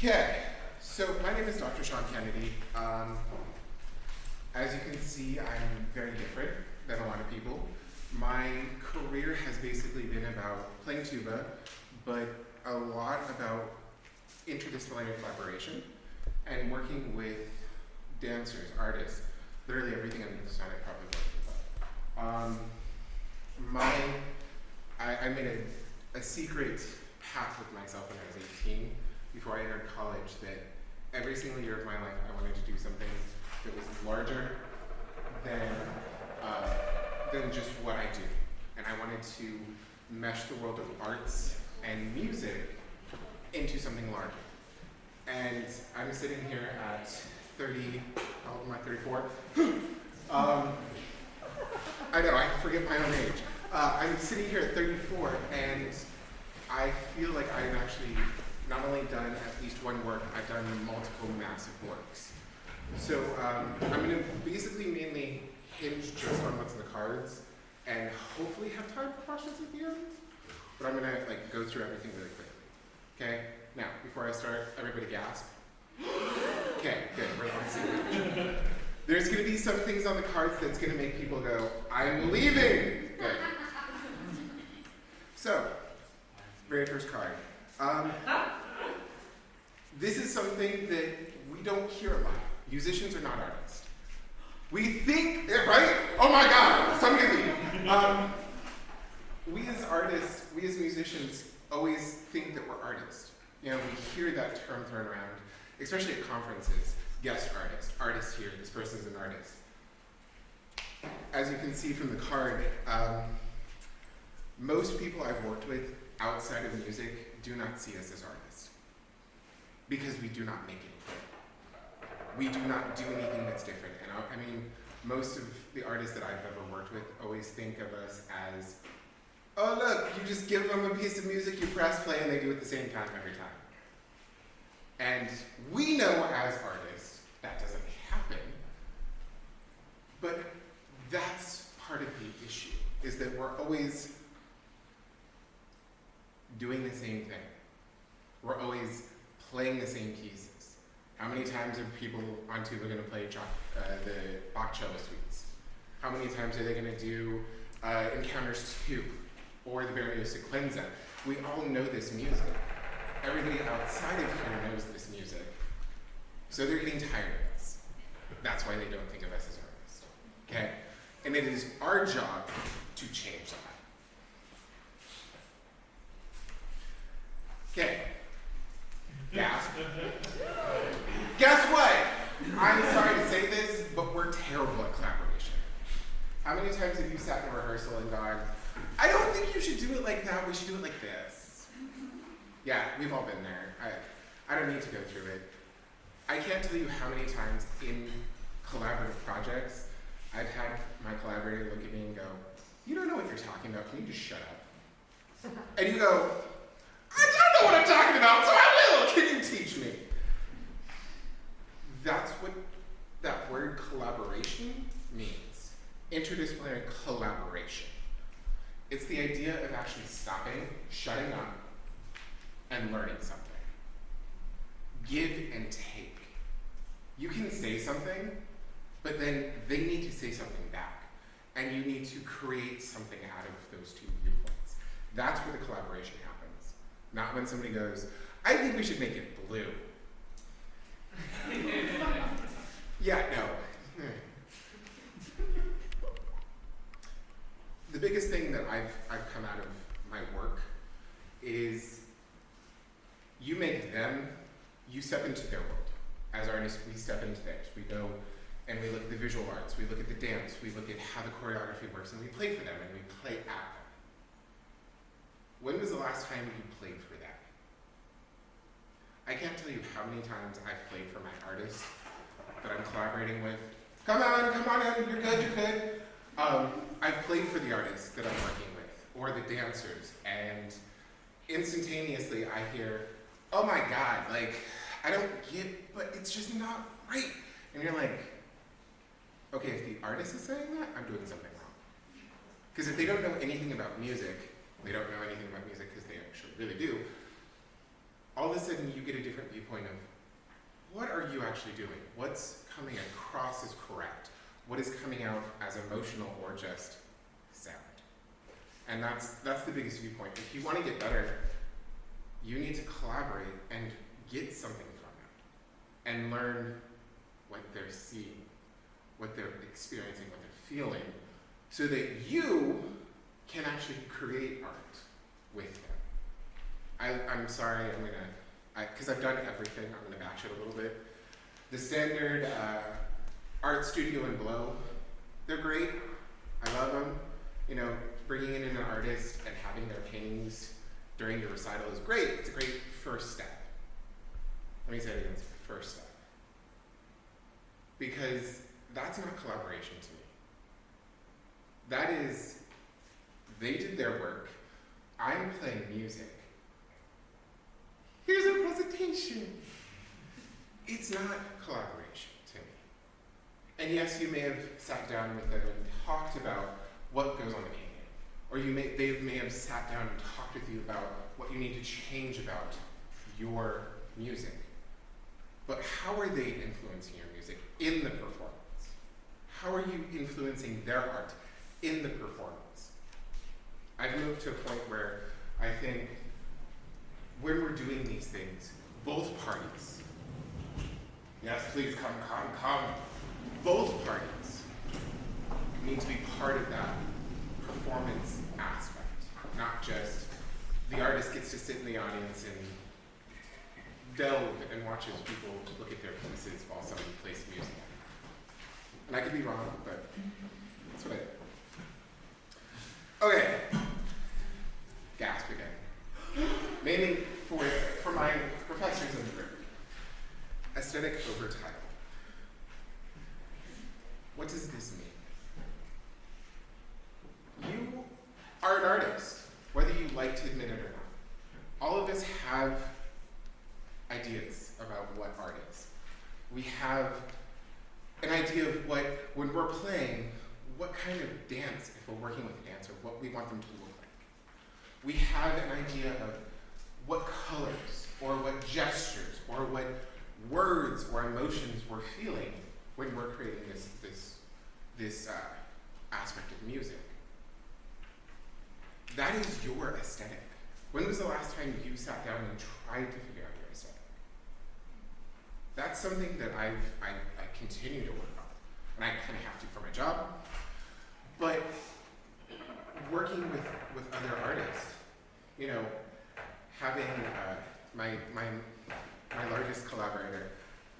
Okay, so my name is Dr. Sean Kennedy. As you can see, I'm very different than a lot of people. My career has basically been about playing tuba, but a lot about interdisciplinary collaboration and working with dancers, artists, literally everything under the sun I probably worked with. I made a secret pact with myself when I was 18, before I entered college, that every single year of my life I wanted to do something that was larger than just what I do. And I wanted to mesh the world of arts and music into something larger. And I'm sitting here at 30, how old am I, 34? I know, I forget my own age. I'm sitting here at 34, and I feel like I've actually not only done at least one work, I've done multiple massive works. So I'm going to basically mainly hinge just on what's in the cards, and hopefully have time for questions at the end. But I'm going to go through everything really quickly. Okay? Now, before I start, everybody gasp. Okay, good. We're on the same page. There's going to be some things on the cards that's going to make people go, I'm leaving! Good. So, very first card. This is something that we don't hear a lot. Musicians are not artists. We think, right? Oh my God, somebody leave. We as artists, we as musicians, always think that we're artists. You know, we hear that term thrown around, especially at conferences. Guest artist, artist here, this person's an artist. As you can see from the card, most people I've worked with outside of music do not see us as artists, because we do not make it. We do not do anything that's different. And I mean, most of the artists that I've ever worked with always think of us as, oh look, you just give them a piece of music, you press play, and they do it at the same time every time. And we know as artists that doesn't happen, but that's part of the issue, is that we're always doing the same thing. We're always playing the same pieces. How many times are people on tuba going to play the Bach cello suites? How many times are they going to do Encounters 2 or the Barrio Sequenza? We all know this music. Everybody outside of here knows this music. So they're getting tired of us. That's why they don't think of us as artists. Okay? And it is our job to change that. Okay. Gasp. Guess what? I'm sorry to say this, but we're terrible at collaboration. How many times have you sat in a rehearsal and gone, I don't think you should do it like that, we should do it like this? Yeah, we've all been there. I don't need to go through it. I can't tell you how many times in collaborative projects I've had my collaborator look at me and go, you don't know what you're talking about, can you just shut up? And you go, I don't know what I'm talking about, so I will! Can you teach me? That's what that word collaboration means. Interdisciplinary collaboration. It's the idea of actually stopping, shutting up, and learning something. Give and take. You can say something, but then they need to say something back. And you need to create something out of those two viewpoints. That's where the collaboration happens. Not when somebody goes, I think we should make it blue. Yeah, no. The biggest thing that I've come out of my work is you make them, you step into their world. As artists, we step into theirs. We go and we look at the visual arts, we look at the dance, we look at how the choreography works, and we play for them, and we play at them. When was the last time you played for them? I can't tell you how many times I've played for my artists that I'm collaborating with. Come on in, you're good, you're good. I've played for the artists that I'm working with, or the dancers, and instantaneously I hear, oh my God, I don't get, but it's just not right. And you're like, okay, if the artist is saying that, I'm doing something wrong. Because if they don't know anything about music, they don't know anything about music because they actually really do, all of a sudden you get a different viewpoint of what are you actually doing? What's coming across as correct? What is coming out as emotional or just sound? And that's the biggest viewpoint. If you want to get better, you need to collaborate and get something from it and learn what they're seeing, what they're experiencing, what they're feeling, so that you can actually create art with them. I'm sorry, because I've done everything, I'm going to batch it a little bit. The standard art studio and blow, they're great. I love them. You know, bringing in an artist and having their paintings during your recital is great. It's a great first step. Let me say it again, it's the first step. Because that's not collaboration to me. That is, they did their work, I'm playing music. Here's a presentation. It's not collaboration to me. And yes, you may have sat down with them and talked about what goes on the painting. Or they may have sat down and talked with you about what you need to change about your music. But how are they influencing your music in the performance? How are you influencing their art in the performance? I've moved to a point where I think when we're doing these things, both parties, yes, please come, both parties need to be part of that performance aspect, not just the artist gets to sit in the audience and delve and watches people look at their pieces while somebody plays music. And I could be wrong, but that's what I think. Okay. Gasp again. Mainly for my professors in the room. Aesthetic over title. What does this mean? You are an artist, whether you like to admit it or not. All of us have ideas about what art is. We have an idea of what, when we're playing, what kind of dance, if we're working with a dancer, what we want them to look like. We have an idea of what colors, or what gestures, or what words or emotions we're feeling when we're creating this aspect of music. That is your aesthetic. When was the last time you sat down and tried to figure out your aesthetic? That's something that I continue to work on, and I kind of have to for my job. But working with other artists, you know, having my largest collaborator,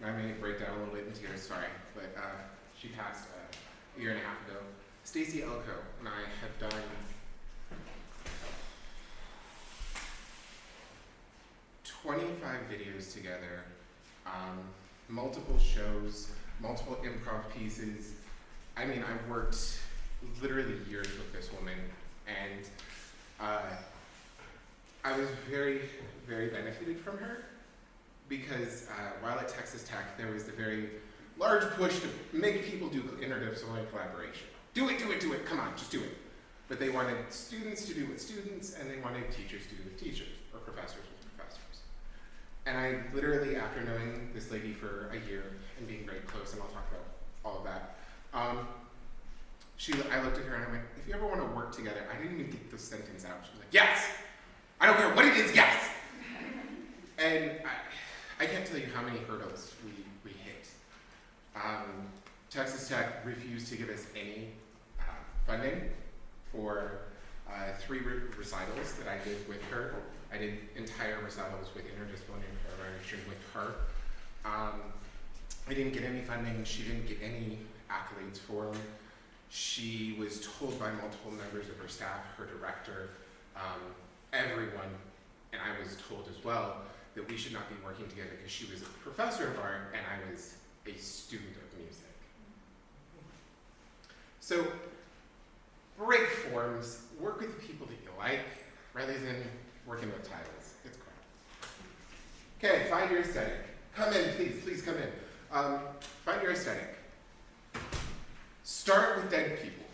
and I may break down a little bit in tears, sorry, but she passed a year and a half ago. Stacy Elko and I have done 25 videos together, multiple shows, multiple improv pieces. I mean, I've worked literally years with this woman, and I was very, very benefited from her because while at Texas Tech, there was a very large push to make people do interdisciplinary collaboration. Do it, come on, just do it. But they wanted students to do with students, and they wanted teachers to do with teachers, or professors with professors. And I literally, after knowing this lady for a year and being very close, and I'll talk about all of that, I looked at her and I went, if you ever want to work together, I didn't even get the sentence out. She was like, yes! I don't care what it is, yes! And I can't tell you how many hurdles we hit. Texas Tech refused to give us any funding for 3 recitals that I did with her. I did entire recitals with interdisciplinary collaboration with her. I didn't get any funding. She didn't get any accolades for them. She was told by multiple members of her staff, her director, everyone, and I was told as well, that we should not be working together because she was a professor of art and I was a student of music. So, break forms, work with the people that you like, rather than working with titles. It's crap. Okay, find your aesthetic. Come in, please come in. Find your aesthetic. Start with dead people.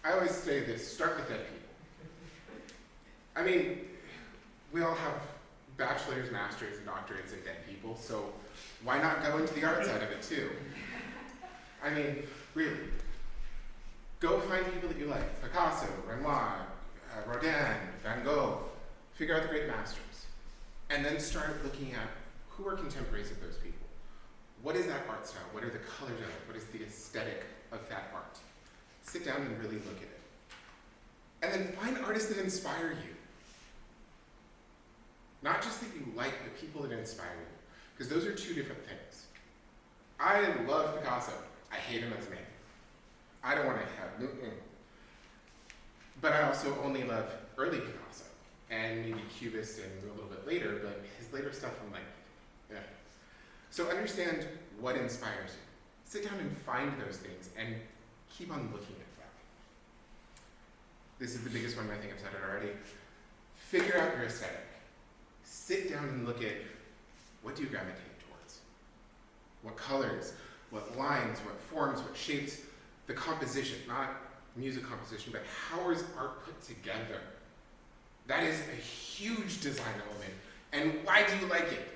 I always say this, start with dead people. I mean, we all have bachelor's, master's, and doctorates in dead people, so why not go into the art side of it too? I mean, really. Go find people that you like. Picasso, Renoir, Rodin, Van Gogh. Figure out the great masters. And then start looking at who are contemporaries of those people. What is that art style? What are the colors of it? What is the aesthetic of that art? Sit down and really look at it. And then find artists that inspire you. Not just that you like, the people that inspire you. Because those are two different things. I love Picasso. I hate him as a man. I don't want to have, But I also only love early Picasso. And maybe Cubist and a little bit later, but his later stuff I'm like, yeah. So understand what inspires you. Sit down and find those things and keep on looking at them. This is the biggest one, I think I've said it already. Figure out your aesthetic. Sit down and look at what do you gravitate towards? What colors, what lines, what forms, what shapes, the composition, not music composition, but how is art put together? That is a huge design element. And why do you like it?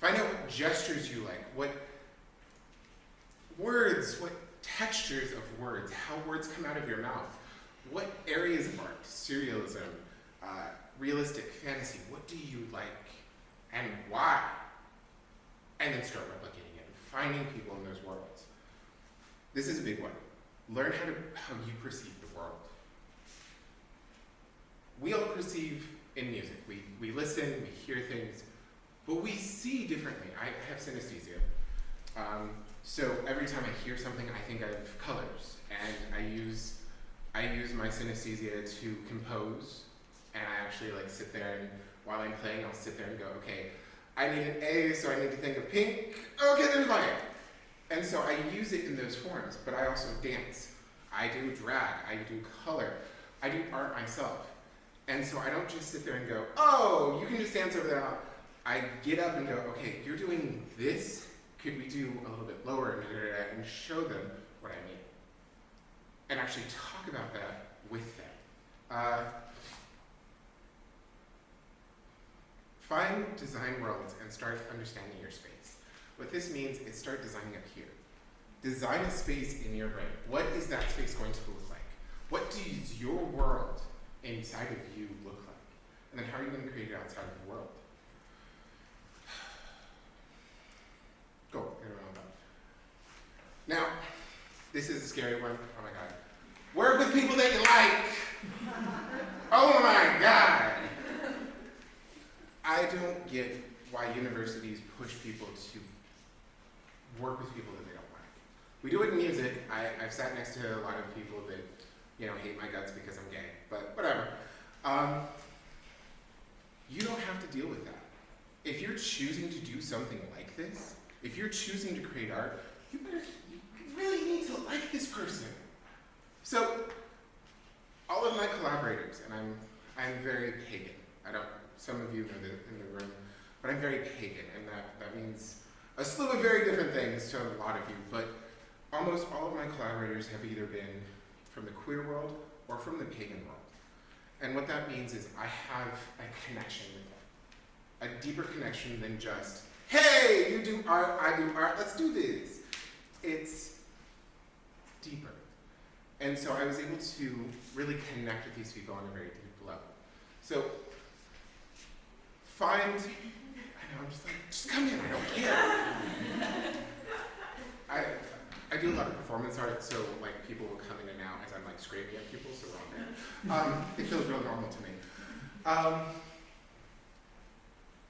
Find out what gestures you like, what words, what textures of words, how words come out of your mouth, what areas of art, surrealism, realistic, fantasy, what do you like and why? And then start replicating it and finding people in those worlds. This is a big one. Learn how you perceive the world. We all perceive in music. We listen, we hear things, but we see differently. I have synesthesia. So every time I hear something, I think of colors. And I use my synesthesia to compose. And I actually like sit there and while I'm playing, I'll sit there and go, okay, I need an A, so I need to think of pink. Okay, there's my A. And so I use it in those forms, but I also dance. I do drag, I do color, I do art myself. And so I don't just sit there and go, oh, you can just dance over there. I get up and go, okay, you're doing this, could we do a little bit lower, and show them what I mean. And actually talk about that with them. Find design worlds and start understanding your space. What this means is start designing up here. Design a space in your brain. What is that space going to look like? What does your world inside of you look like? And then how are you going to create it outside of the world? Go, get around that. Now, this is a scary one. Oh my God. Work with people that you like. Oh my God. I don't get why universities push people to work with people that they don't like. We do it in music. I've sat next to a lot of people that, hate my guts because I'm gay, but whatever. You don't have to deal with that. If you're choosing to do something like this, if you're choosing to create art, you really need to like this person. So, all of my collaborators, and I'm very pagan. Some of you know that in the room, but I'm very pagan, and that means a slew of very different things to a lot of you, but almost all of my collaborators have either been from the queer world or from the pagan world. And what that means is I have a connection with them. A deeper connection than just, hey, you do art, I do art, let's do this. It's deeper. And so I was able to really connect with these people on a very deep level. So I'm just like, just come in, I don't care. I do a lot of performance art, so like people will come in and out as I'm like scraping at people, so we're all there. It feels real normal to me.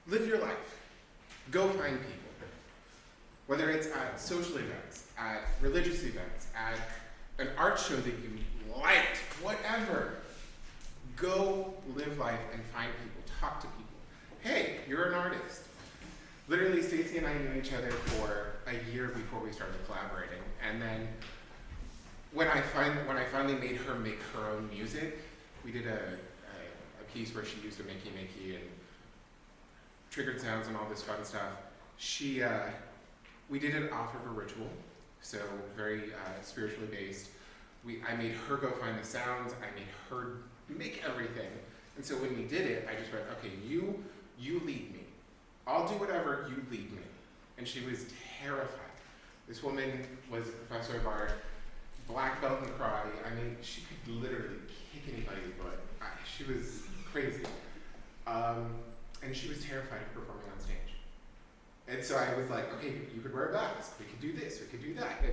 Live your life. Go find people. Whether it's at social events, at religious events, at an art show that you liked, whatever. Go live life and find people, talk to people. Hey, you're an artist. Literally, Stacey and I knew each other for a year before we started collaborating. And then when I finally made her make her own music, we did a piece where she used a makey and triggered sounds and all this fun stuff. We did it off of a ritual, so very spiritually based. I made her go find the sounds, I made her make everything. And so when we did it, I just went, okay, you lead me. I'll do whatever, you lead me. And she was terrified. This woman was a professor of art, black belt in karate. I mean, she could literally kick anybody's butt. She was crazy. And she was terrified of performing on stage. And so I was like, okay, you could wear a mask, we could do this, we could do that. And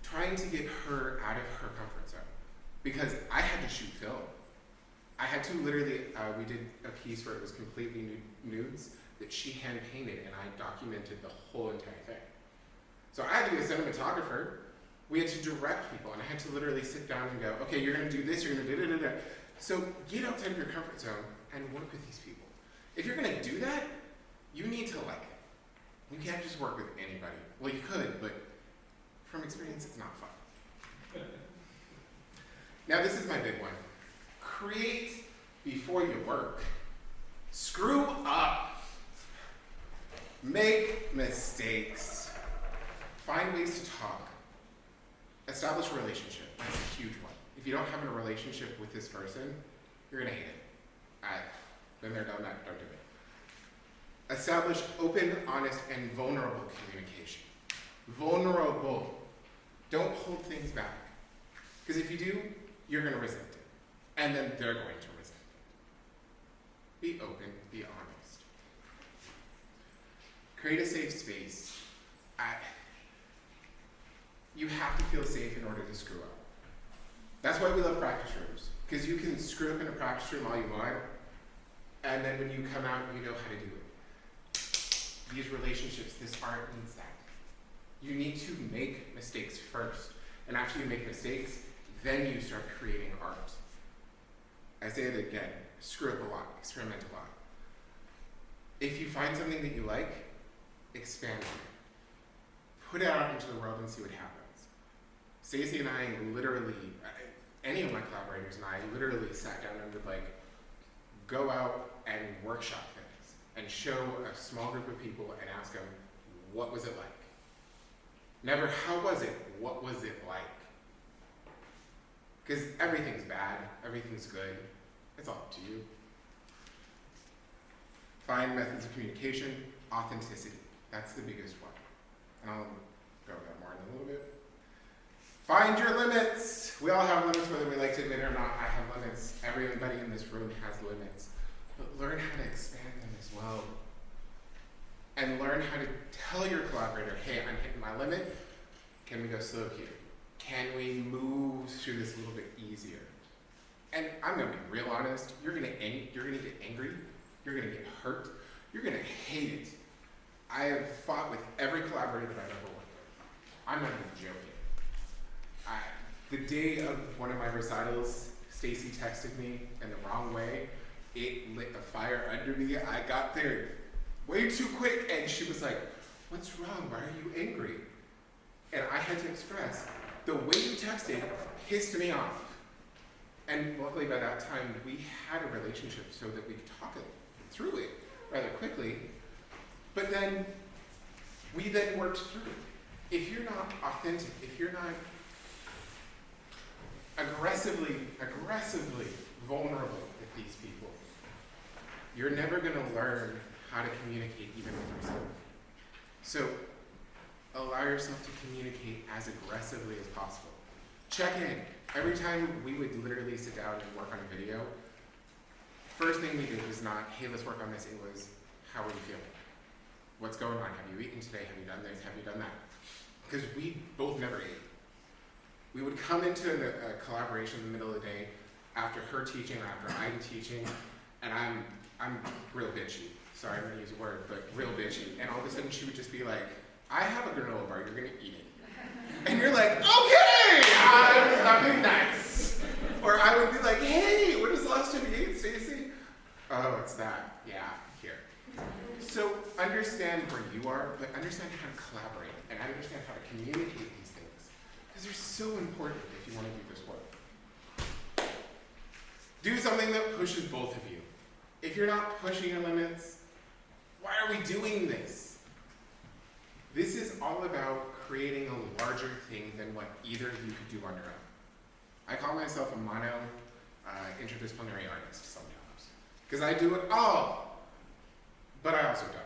trying to get her out of her comfort zone. Because I had to shoot film. I had to literally, we did a piece where it was completely nudes that she hand painted, and I documented the whole entire thing. So I had to be a cinematographer. We had to direct people, and I had to literally sit down and go, okay, you're gonna do this, you're gonna do da-da-da-da. So get outside of your comfort zone and work with these people. If you're gonna do that, you need to like it. You can't just work with anybody. Well, you could, but from experience, it's not fun. Now this is my big one. Create before you work. Screw up. Make mistakes. Find ways to talk. Establish a relationship. That's a huge one. If you don't have a relationship with this person, you're gonna hate it. I've been there, done that, don't do it. Establish open, honest, and vulnerable communication. Vulnerable. Don't hold things back. Because if you do, you're gonna resent it. And then they're going to resent it. Be open, be honest. Create a safe space. You have to feel safe in order to screw up. That's why we love practice rooms. Because you can screw up in a practice room all you want, and then when you come out, you know how to do it. These relationships, this art needs that. You need to make mistakes first. And after you make mistakes, then you start creating art. I say it again, screw up a lot, experiment a lot. If you find something that you like, expand it. Put it out into the world and see what happens. Stacey and I literally, any of my collaborators and I literally sat down and would go out and workshop things and show a small group of people and ask them, what was it like? Never, how was it? What was it like? Because everything's bad, everything's good. It's all up to you. Find methods of communication, authenticity. That's the biggest one. And I'll go over that more in a little bit. Find your limits. We all have limits, whether we like to admit it or not. I have limits. Everybody in this room has limits. But learn how to expand them as well. And learn how to tell your collaborator, hey, I'm hitting my limit. Can we go slow here? Can we move through this a little bit easier? And I'm gonna be real honest, you're gonna get angry, you're gonna get hurt, you're gonna hate it. I have fought with every collaborator that I've ever worked with. I'm not even joking. The day of one of my recitals, Stacey texted me in the wrong way. It lit a fire under me. I got there way too quick, and she was like, what's wrong? Why are you angry? And I had to express, the way you texted pissed me off. And luckily by that time, we had a relationship so that we could talk through it rather quickly. But then, we then worked through it. If you're not authentic, if you're not aggressively vulnerable with these people, you're never gonna learn how to communicate even with yourself. So, allow yourself to communicate as aggressively as possible. Check in. Every time we would literally sit down and work on a video, first thing we did was not, hey, let's work on this. It was, how are you feeling? What's going on? Have you eaten today? Have you done this? Have you done that? Because we both never ate. We would come into a collaboration in the middle of the day after her teaching or after I'm teaching, and I'm real bitchy. Sorry, I'm gonna use a word, but real bitchy. And all of a sudden she would just be like, I have a granola bar, you're gonna eat it. And you're like, okay, I'm being nice. Or I would be like, hey, when was the last time you ate, Stacey? Oh, it's that, yeah, here. So understand where you are, but understand how to collaborate and understand how to communicate these things. Because they're so important if you want to do this work. Do something that pushes both of you. If you're not pushing your limits, why are we doing this? This is all about creating a larger thing than what either of you could do on your own. I call myself a mono interdisciplinary artist sometimes. Because I do it all, but I also don't.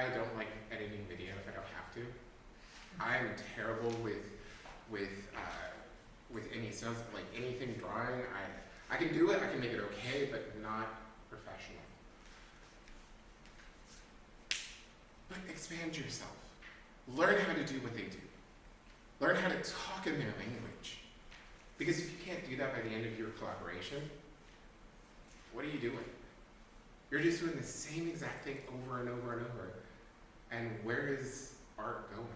I don't like editing video if I don't have to. I'm terrible with any stuff, like anything drawing. I can do it, I can make it okay, but not professional. But expand yourself. Learn how to do what they do. Learn how to talk in their language. Because if you can't do that by the end of your collaboration, what are you doing? You're just doing the same exact thing over and over and over. And where is art going?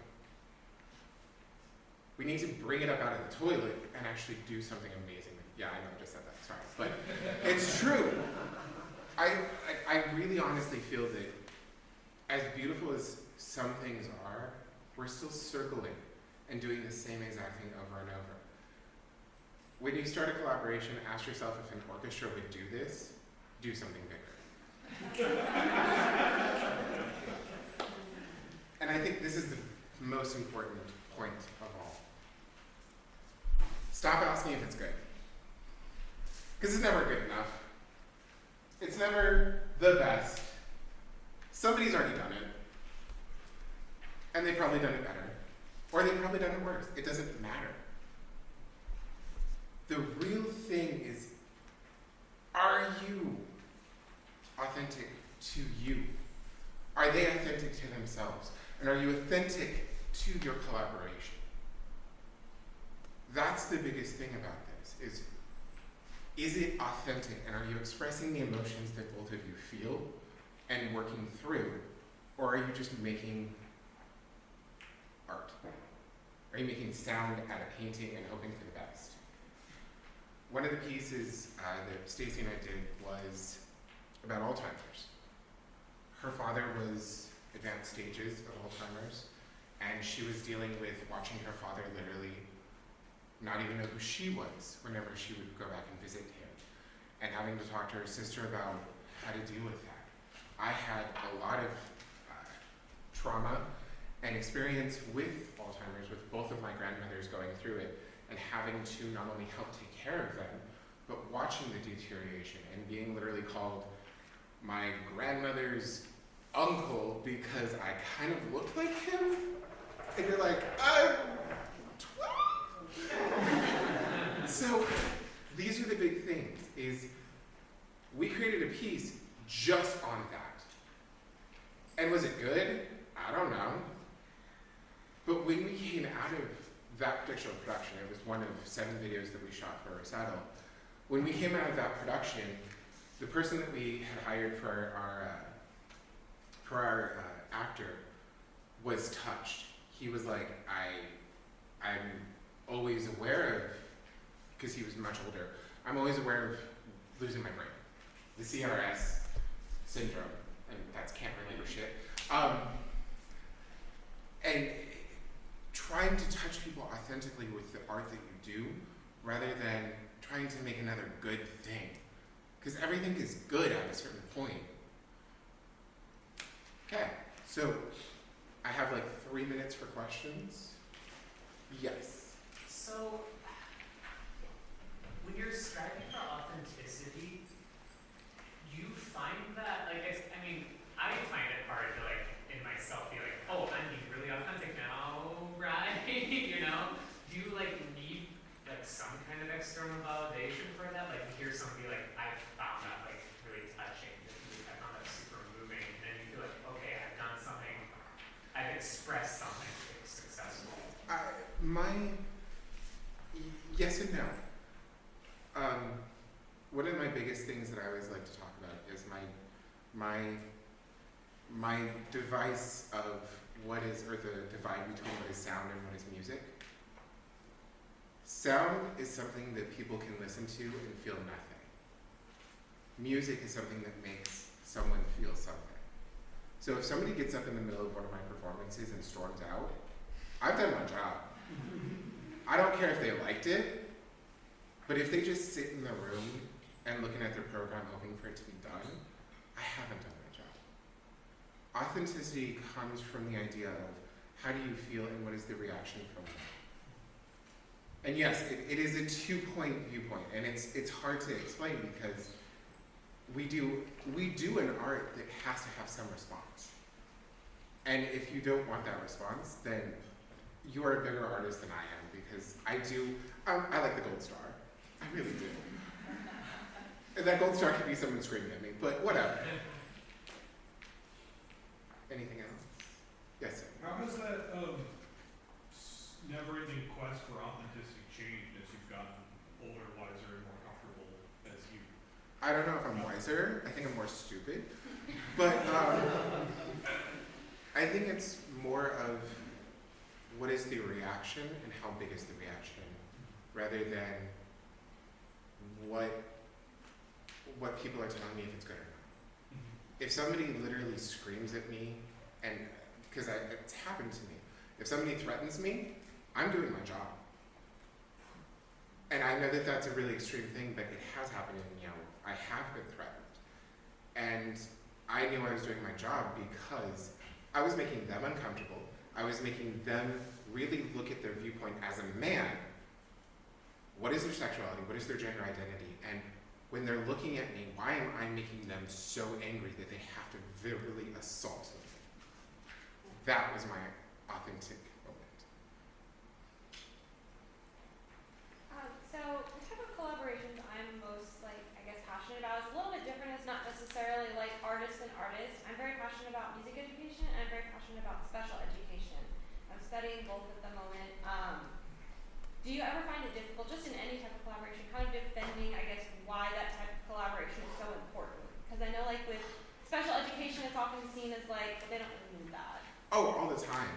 We need to bring it up out of the toilet and actually do something amazing. Yeah, I know I just said that, sorry. But it's true. I really honestly feel that as beautiful as some things are, we're still circling and doing the same exact thing over and over. When you start a collaboration, ask yourself if an orchestra would do this, do something bigger. And I think this is the most important point of all. Stop asking if it's good. Because it's never good enough. It's never the best. Somebody's already done it. And they've probably done it better. Or they've probably done it worse. It doesn't matter. The real thing is, are you authentic to you? Are they authentic to themselves? And are you authentic to your collaboration? That's the biggest thing about this, is it authentic? And are you expressing the emotions that both of you feel and working through? Or are you just making art? Are you making sound out of painting and hoping for the best? One of the pieces that Stacy and I did was about Alzheimer's. Her father was advanced stages of Alzheimer's, and she was dealing with watching her father literally not even know who she was whenever she would go back and visit him, and having to talk to her sister about how to deal with that. I had a lot of trauma and experience with Alzheimer's, with both of my grandmothers going through it, and having to not only help take care of them, but watching the deterioration and being literally called my grandmother's uncle because I kind of looked like him. And you're like, I'm 12. So these are the big things, is we created a piece just on that. And was it good? I don't know. But when we came out of that particular production, it was one of 7 videos that we shot for Recital. When we came out of that production, the person that we had hired for our actor was touched. He was like, I'm always aware of, because he was much older, I'm always aware of losing my brain. The CRS syndrome, and that's can't relate or shit. And trying to touch people authentically with the art that you do, rather than trying to make another good thing. Because everything is good at a certain point. Okay, so I have like 3 minutes for questions. Yes. So, when you're striving for authenticity, do you find that, like, I mean, I find it hard to, like, in myself be like, oh, I'm being really authentic now, right? You know? Do you, like, need, like, some kind of external validation for that? Like, you hear somebody like, I found that, like, really touching. I found that super moving. And then you feel like, okay, I've done something, I've expressed something that was successful. Yes and no. One of my biggest things that I always like to talk about is my device of what is, or the divide between what is sound and what is music. Sound is something that people can listen to and feel nothing. Music is something that makes someone feel something. So if somebody gets up in the middle of one of my performances and storms out, I've done my job. I don't care if they liked it, but if they just sit in the room and looking at their program hoping for it to be done, I haven't done my job. Authenticity comes from the idea of how do you feel and what is the reaction from them. And yes, it is a 2-point viewpoint, and it's hard to explain because we do an art that has to have some response. And if you don't want that response, then you are a bigger artist than I am, because I like the gold star. I really do. And that gold star could be someone screaming at me, but whatever. Anything else? Yes, sir. How has that never-ending quest for authenticity changed as you've gotten older, wiser, and more comfortable as you? I don't know if I'm wiser. I think I'm more stupid. But I think it's more of what is the reaction and how big is the reaction, rather than what people are telling me if it's good or not. If somebody literally screams at me, and because it's happened to me, if somebody threatens me, I'm doing my job. And I know that that's a really extreme thing, but it has happened in me. I have been threatened. And I knew I was doing my job because I was making them uncomfortable. I was making them really look at their viewpoint as a man. What is their sexuality? What is their gender identity? And when they're looking at me, why am I making them so angry that they have to verbally assault me? That was my authentic moment. So the type of collaborations I'm most passionate about is a little bit different. It's not necessarily like artist and artist. I'm very passionate about music education, and I'm very passionate about special education. I'm studying both at the moment. Do you ever find it difficult, just in any type of collaboration, kind of defending, why that type of collaboration is so important? Because I know with special education, it's often seen as they don't really need that. Oh, all the time.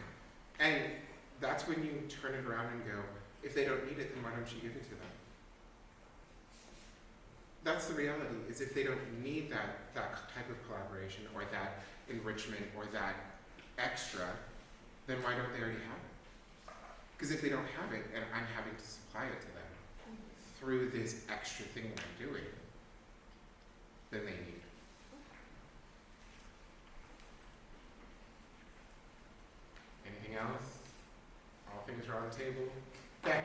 And that's when you turn it around and go, if they don't need it, then why don't you give it to them? That's the reality, is if they don't need that type of collaboration or that enrichment or that extra, then why don't they already have it? Because if they don't have it and I'm having to supply it to them through this extra thing that I'm doing, then they need it. Anything else? All things are on the table. Okay.